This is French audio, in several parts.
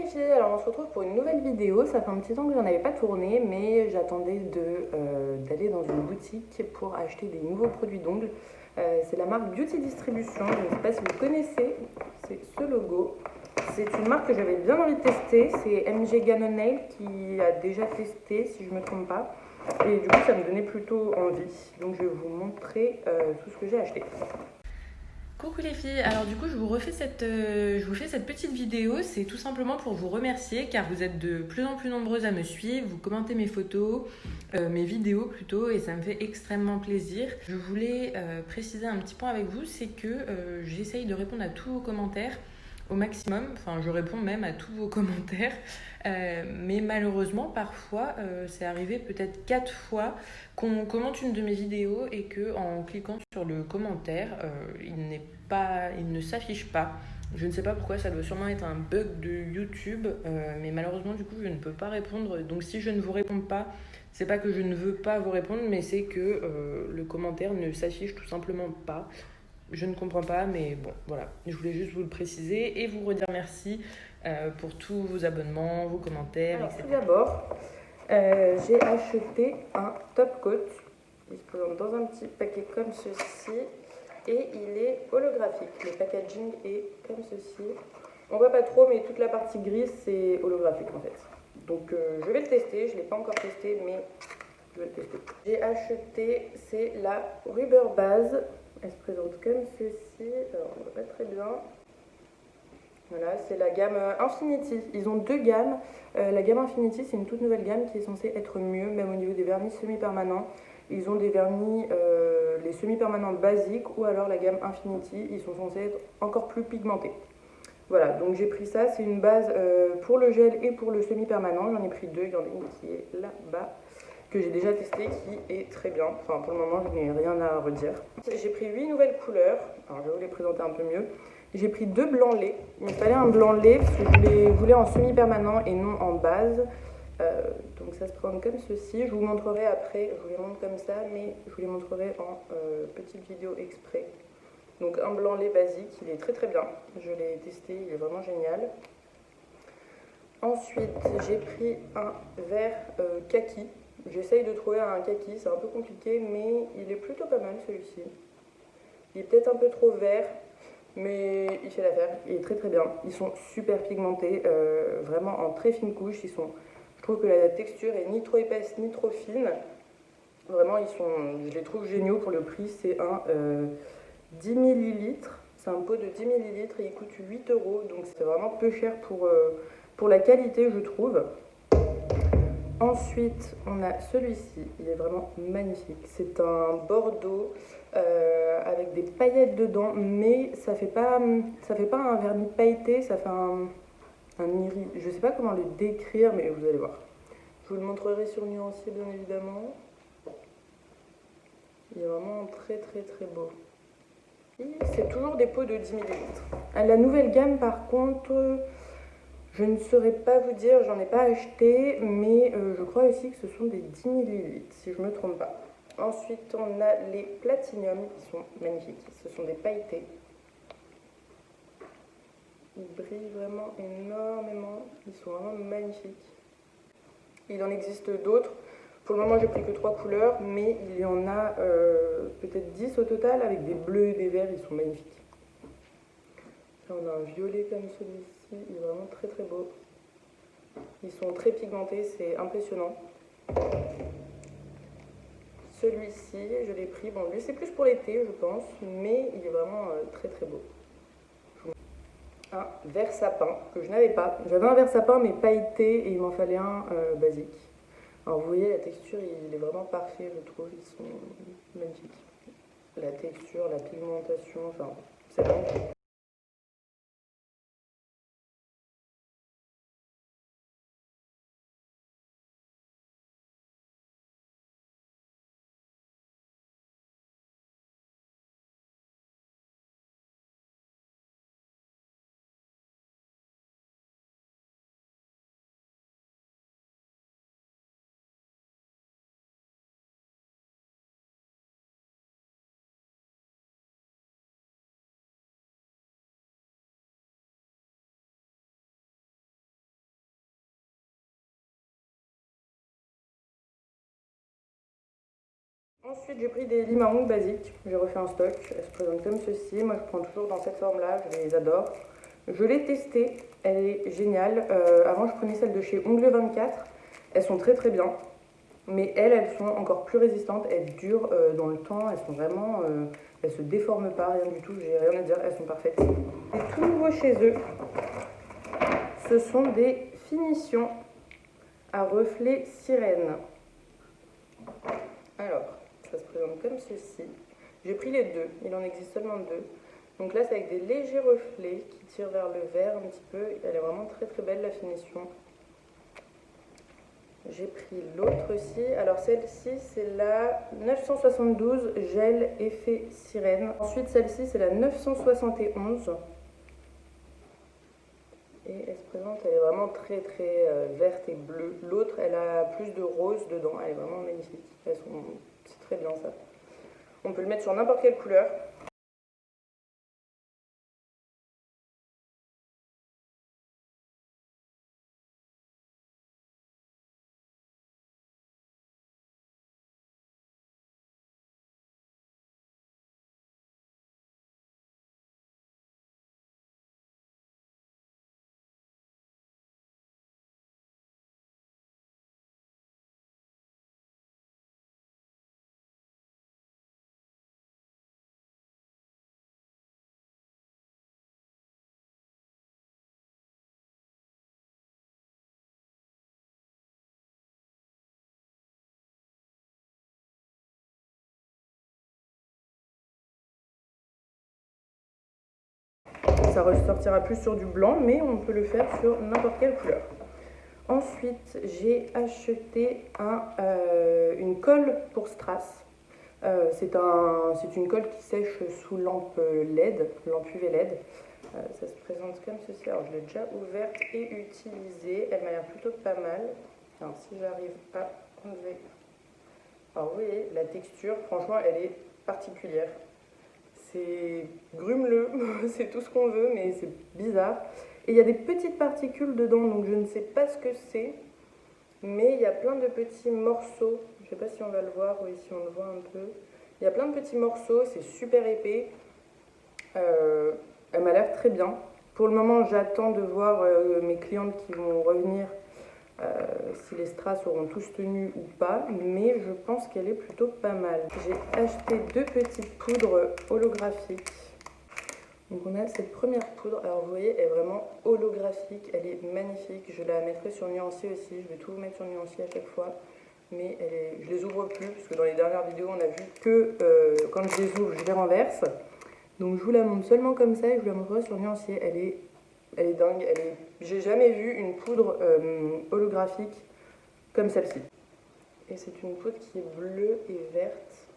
les filles, alors on se retrouve pour une nouvelle vidéo. Ça fait un petit temps que j'en avais pas tourné, mais j'attendais d'aller dans une boutique pour acheter des nouveaux produits d'ongles. C'est la marque Beauty Distribution, je ne sais pas si vous connaissez, c'est ce logo. C'est une marque que j'avais bien envie de tester, c'est MG Ganonail qui a déjà testé si je ne me trompe pas. Et du coup ça me donnait plutôt envie, donc je vais vous montrer tout ce que j'ai acheté. Coucou les filles, alors du coup je vous fais cette petite vidéo, c'est tout simplement pour vous remercier car vous êtes de plus en plus nombreuses à me suivre, vous commentez mes photos, mes vidéos plutôt, et ça me fait extrêmement plaisir. Je voulais préciser un petit point avec vous, c'est que j'essaye de répondre à tous vos commentaires au maximum, enfin je réponds même à tous vos commentaires, mais malheureusement parfois c'est arrivé peut-être 4 fois qu'on commente une de mes vidéos et que en cliquant sur le commentaire, il ne s'affiche pas. Je ne sais pas pourquoi, ça doit sûrement être un bug de YouTube, mais malheureusement du coup je ne peux pas répondre. Donc si je ne vous réponds pas, c'est pas que je ne veux pas vous répondre, mais c'est que le commentaire ne s'affiche tout simplement pas. Je ne comprends pas, mais bon, voilà. Je voulais juste vous le préciser et vous redire merci pour tous vos abonnements, vos commentaires, Alors, etc. tout d'abord, j'ai acheté un top coat. Il se présente dans un petit paquet comme ceci et il est holographique. Le packaging est comme ceci. On voit pas trop, mais toute la partie grise c'est holographique en fait. Donc je vais le tester. Je ne l'ai pas encore testé, mais je vais le tester. J'ai acheté, c'est la Rubber Base. Elle se présente comme ceci. Alors on ne voit pas très bien. Voilà, c'est la gamme Infinity. Ils ont deux gammes. La gamme Infinity, c'est une toute nouvelle gamme qui est censée être mieux, même au niveau des vernis semi-permanents. Ils ont des vernis, les semi-permanents basiques, ou alors la gamme Infinity, ils sont censés être encore plus pigmentés. Voilà, donc j'ai pris ça. C'est une base pour le gel et pour le semi-permanent. J'en ai pris deux. Il y en a une qui est là-bas, que j'ai déjà testé, qui est très bien. Enfin, pour le moment, je n'ai rien à redire. J'ai pris 8 nouvelles couleurs. Alors, je vais vous les présenter un peu mieux. J'ai pris 2 blancs lait. Il me fallait un blanc lait parce que je les voulais en semi-permanent et non en base. Donc ça se présente comme ceci. Je vous montrerai après, je vous les montre comme ça, mais je vous les montrerai en petite vidéo exprès. Donc un blanc lait basique, il est très très bien. Je l'ai testé, il est vraiment génial. Ensuite, j'ai pris un vert kaki. J'essaye de trouver un kaki, c'est un peu compliqué, mais il est plutôt pas mal celui-ci. Il est peut-être un peu trop vert, mais il fait l'affaire, il est très très bien. Ils sont super pigmentés, vraiment en très fine couche. Je trouve que la texture est ni trop épaisse ni trop fine. Vraiment, je les trouve géniaux pour le prix. C'est un 10 millilitres. C'est un pot de 10 millilitres et il coûte 8 euros. Donc c'est vraiment peu cher pour la qualité, je trouve. Ensuite, on a celui-ci, il est vraiment magnifique. C'est un bordeaux avec des paillettes dedans, mais ça fait pas un vernis pailleté, ça fait un iris. Je sais pas comment le décrire, mais vous allez voir. Je vous le montrerai sur nuancier, bien évidemment. Il est vraiment très très très beau. Et c'est toujours des pots de 10 millilitres. La nouvelle gamme, par contre, je ne saurais pas vous dire, j'en ai pas acheté, mais je crois aussi que ce sont des 10 millilitres, si je ne me trompe pas. Ensuite, on a les Platinum, qui sont magnifiques. Ce sont des pailletés. Ils brillent vraiment énormément. Ils sont vraiment magnifiques. Il en existe d'autres. Pour le moment, j'ai pris que 3 couleurs, mais il y en a peut-être 10 au total, avec des bleus et des verts. Ils sont magnifiques. Là, on a un violet comme celui-ci. Il est vraiment très très beau. Ils sont très pigmentés, c'est impressionnant. Celui-ci, je l'ai pris. Bon, lui, c'est plus pour l'été, je pense, mais il est vraiment très très beau. Un vert sapin que je n'avais pas. J'avais un vert sapin, mais pailleté, et il m'en fallait un basique. Alors, vous voyez, la texture, il est vraiment parfait, je trouve. Ils sont magnifiques. La texture, la pigmentation, enfin, c'est vraiment Ensuite, j'ai pris des limarons basiques. J'ai refait un stock. Elles se présentent comme ceci. Moi, je prends toujours dans cette forme-là. Je les adore. Je l'ai testée. Elle est géniale. Avant, je prenais celle de chez Ongle 24. Elles sont très très bien. Mais elles sont encore plus résistantes. Elles durent dans le temps. Elles sont vraiment... elles se déforment pas, rien du tout. J'ai rien à dire. Elles sont parfaites. Et tout nouveau chez eux, ce sont des finitions à reflet sirène. Alors, ça se présente comme ceci. J'ai pris les deux, il en existe seulement deux. Donc là, c'est avec des légers reflets qui tirent vers le vert un petit peu. Elle est vraiment très très belle la finition. J'ai pris l'autre aussi. Alors celle-ci, c'est la 972 gel effet sirène. Ensuite, celle-ci, c'est la 971. Et elle se présente, elle est vraiment très très verte et bleue. L'autre, elle a plus de rose dedans. Elle est vraiment magnifique. C'est très bien ça. On peut le mettre sur n'importe quelle couleur. Ça ressortira plus sur du blanc, mais on peut le faire sur n'importe quelle couleur. Ensuite, j'ai acheté une colle pour strass. C'est une colle qui sèche sous lampe LED, lampe UV LED. Ça se présente comme ceci. Alors, je l'ai déjà ouverte et utilisée. Elle m'a l'air plutôt pas mal. Alors, si j'arrive à enlever. Alors, vous voyez, la texture, franchement, elle est particulière. C'est grumeleux, c'est tout ce qu'on veut, mais c'est bizarre. Et il y a des petites particules dedans, donc je ne sais pas ce que c'est, mais il y a plein de petits morceaux. Je ne sais pas si on va le voir ou si on le voit un peu. Il y a plein de petits morceaux, c'est super épais. Elle m'a l'air très bien. Pour le moment, j'attends de voir mes clientes qui vont revenir si les strass auront tous tenu ou pas, mais je pense qu'elle est plutôt pas mal. J'ai acheté deux petites poudres holographiques. Donc on a cette première poudre, alors vous voyez, elle est vraiment holographique, elle est magnifique. Je la mettrai sur nuancier aussi, je vais tout vous mettre sur nuancier à chaque fois. Mais je les ouvre plus, parce que dans les dernières vidéos, on a vu que quand je les ouvre, je les renverse. Donc je vous la montre seulement comme ça et je vous la montrerai sur nuancier. Elle est dingue, j'ai jamais vu une poudre holographique comme celle-ci. Et c'est une poudre qui est bleue et verte.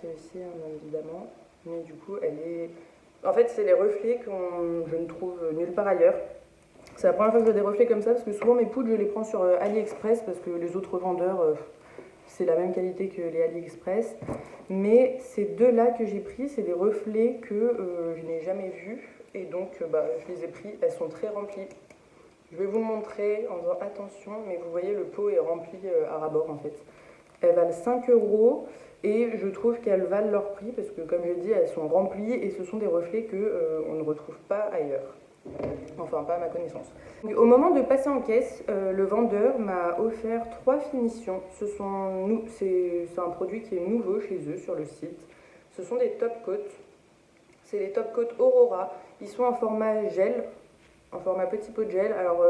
C'est aussi, évidemment, mais du coup, elle est... En fait, c'est les reflets que je ne trouve nulle part ailleurs. C'est la première fois que je vois des reflets comme ça, parce que souvent mes poudres, je les prends sur AliExpress, parce que les autres vendeurs, c'est la même qualité que les AliExpress. Mais ces deux-là que j'ai pris, c'est des reflets que je n'ai jamais vus, et donc je les ai pris. Elles sont très remplies. Je vais vous montrer en faisant attention, mais vous voyez, le pot est rempli à ras-bord en fait. Elles valent 5 € et je trouve qu'elles valent leur prix parce que, comme je l'ai dit, elles sont remplies et ce sont des reflets qu'on ne retrouve pas ailleurs. Enfin, pas à ma connaissance. Donc, au moment de passer en caisse, le vendeur m'a offert 3 finitions. C'est un produit qui est nouveau chez eux sur le site. Ce sont des top coats. C'est les top coats Aurora. Ils sont en format gel, en format petit pot de gel. Alors,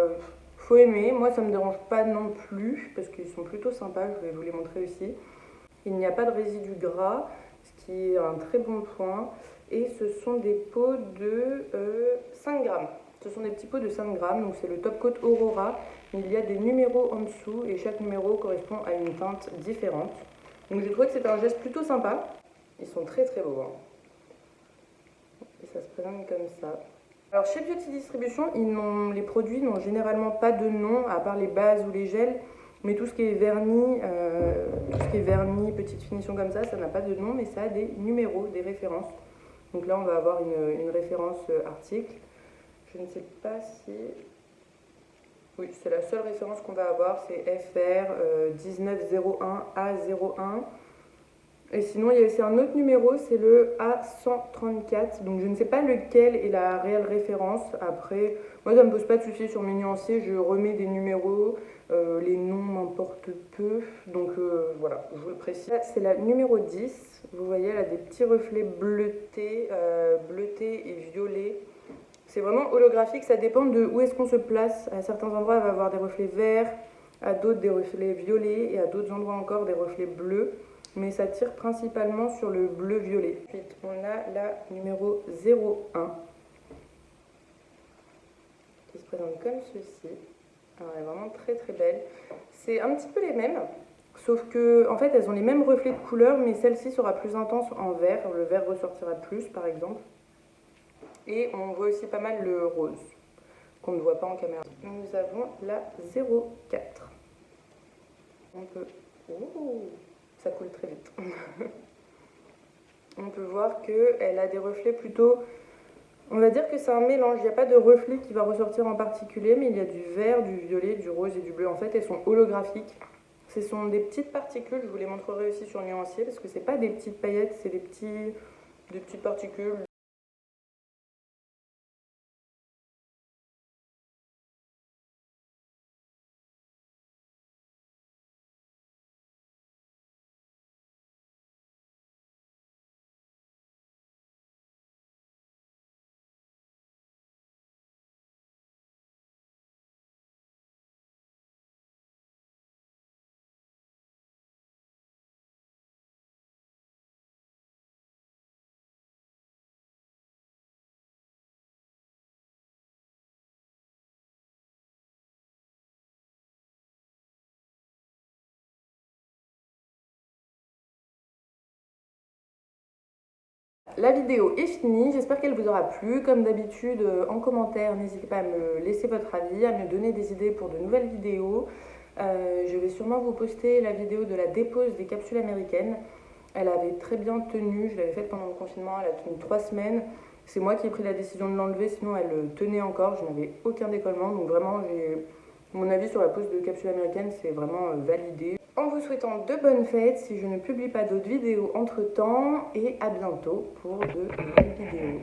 faut aimer. Moi, ça me dérange pas non plus parce qu'ils sont plutôt sympas. Je vais vous les montrer aussi. Il n'y a pas de résidu gras, ce qui est un très bon point. Et ce sont des pots de 5 grammes. Ce sont des petits pots de 5 grammes. Donc, c'est le Top Coat Aurora. Il y a des numéros en dessous et chaque numéro correspond à une teinte différente. Donc, j'ai trouvé que c'était un geste plutôt sympa. Ils sont très très beaux. Et ça se présente comme ça. Alors chez Beauty Distribution, les produits n'ont généralement pas de nom, à part les bases ou les gels, mais tout ce qui est vernis, petite finition comme ça n'a pas de nom, mais ça a des numéros, des références. Donc là, on va avoir une référence article. Je ne sais pas si... Oui, c'est la seule référence qu'on va avoir, c'est FR 1901A01. Et sinon, il y a aussi un autre numéro, c'est le A134. Donc, je ne sais pas lequel est la réelle référence. Après, moi, ça ne me pose pas de soucis sur mes nuanciers. Je remets des numéros. Les noms m'importent peu. Donc, voilà, je vous le précise. C'est la numéro 10. Vous voyez, elle a des petits reflets bleutés et violets. C'est vraiment holographique. Ça dépend de où est-ce qu'on se place. À certains endroits, elle va avoir des reflets verts. À d'autres, des reflets violets. Et à d'autres endroits encore, des reflets bleus. Mais ça tire principalement sur le bleu-violet. Ensuite, on a la numéro 01 qui se présente comme ceci. Alors, elle est vraiment très très belle. C'est un petit peu les mêmes, sauf que en fait, elles ont les mêmes reflets de couleur, mais celle-ci sera plus intense en vert. Le vert ressortira plus, par exemple. Et on voit aussi pas mal le rose, qu'on ne voit pas en caméra. Nous avons la 04. On peut... Oh, ça coule très vite. On peut voir qu'elle a des reflets plutôt... On va dire que c'est un mélange. Il n'y a pas de reflet qui va ressortir en particulier, mais il y a du vert, du violet, du rose et du bleu. En fait, elles sont holographiques. Ce sont des petites particules. Je vous les montrerai aussi sur nuancier, parce que ce n'est pas des petites paillettes, c'est des petites particules. La vidéo est finie, j'espère qu'elle vous aura plu. Comme d'habitude, en commentaire, n'hésitez pas à me laisser votre avis, à me donner des idées pour de nouvelles vidéos. Je vais sûrement vous poster la vidéo de la dépose des capsules américaines. Elle avait très bien tenu, je l'avais faite pendant le confinement, elle a tenu 3 semaines. C'est moi qui ai pris la décision de l'enlever, sinon elle tenait encore, je n'avais aucun décollement. Donc vraiment, mon avis sur la pose de capsules américaines, c'est vraiment validé. En vous souhaitant de bonnes fêtes, si je ne publie pas d'autres vidéos entre temps, et à bientôt pour de nouvelles vidéos.